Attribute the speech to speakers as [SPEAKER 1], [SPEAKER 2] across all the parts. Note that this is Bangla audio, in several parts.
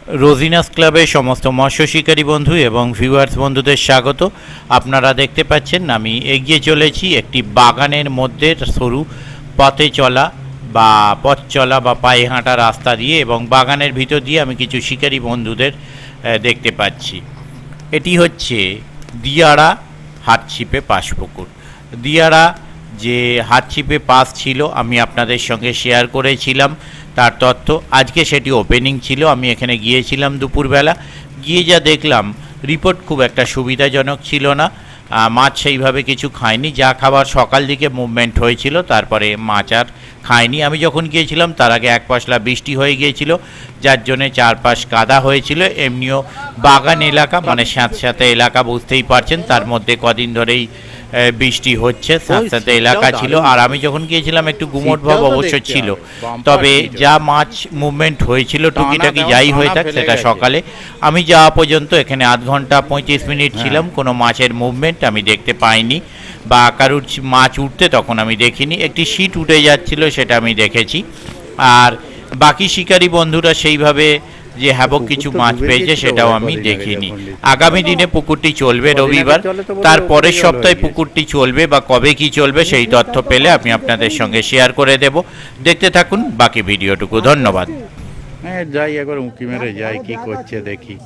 [SPEAKER 1] রোজিনাস ক্লাবের সমস্ত মৎস্য শিকারী বন্ধু এবং ভিউয়ার্স বন্ধুদের স্বাগত। আপনারা দেখতে পাচ্ছেন আমি এগিয়ে চলেছি একটি বাগানের মধ্যে সরু পথে চলা বা পথ চলা বা পায়ে হাঁটা রাস্তা দিয়ে, এবং বাগানের ভিতর দিয়ে আমি কিছু শিকারী বন্ধুদের দেখতে পাচ্ছি। এটি হচ্ছে দিয়াড়া হাতছিপে পাশপুকুর। দিয়াড়া যে হাতছিপে পাস ছিল আমি আপনাদের সঙ্গে শেয়ার করেছিলাম তার তথ্য। আজকে সেটি ওপেনিং ছিল, আমি এখানে গিয়েছিলাম দুপুরবেলা। গিয়ে যা দেখলাম রিপোর্ট খুব একটা সুবিধাজনক ছিল না। মাছ সেইভাবে কিছু খায়নি, যা খাবার সকাল দিকে মুভমেন্ট হয়েছিল তারপরে মাছ আর খায়নি। আমি যখন গিয়েছিলাম তার আগে এক পশলা বৃষ্টি হয়ে গিয়েছিল, যার জন্যে চারপাশ কাদা হয়েছিল। এমনিও বাগান এলাকা মানে স্যাঁতস্যাঁতে এলাকা, বুঝতেই পারছেন, তার মধ্যে কদিন ধরেই বৃষ্টি হচ্ছে, স্যাঁতস্যাঁতে এলাকা ছিল। আর আমি যখন গিয়েছিলাম একটু গুমোট ভাব অবশ্য ছিল, তবে যা মাছ মুভমেন্ট হয়েছিল টুকিটাকি যাই হয়ে থাক সেটা সকালে। আমি যাওয়া পর্যন্ত এখানে আধ ঘন্টা 35 মিনিট ছিলাম, কোনো মাছের মুভমেন্ট আমি দেখতে পাইনি বা কারুর মাছ উঠতে তখন আমি দেখিনি। একটি শীট উঠে যাচ্ছিল সেটা আমি দেখেছি। আর বাকি শিকারী বন্ধুরা সেইভাবে যে হ্যাবক কিছু মাছ পেয়েছে সেটাও আমি দেখিনি। আগামী দিনে পুকুরটি চলবে রবিবার, তার পরের সপ্তাহে পুকুরটি চলবে বা কবে কি চলবে সেই তথ্য পেলে আমি আপনাদের সঙ্গে শেয়ার করে দেব। দেখতে থাকুন বাকি ভিডিওটুকু। ধন্যবাদ।
[SPEAKER 2] হ্যাঁ, যাই একবার উঁকি মেরে যাই, কি করছে দেখি।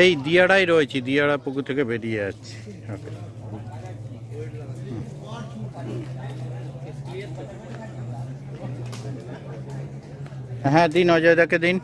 [SPEAKER 2] এই দিয়াড়াই রয়েছি, দিয়াড়া পুকুর থেকে বেরিয়ে যাচ্ছি। হ্যাঁ দিন, অজয় দাকে দিন।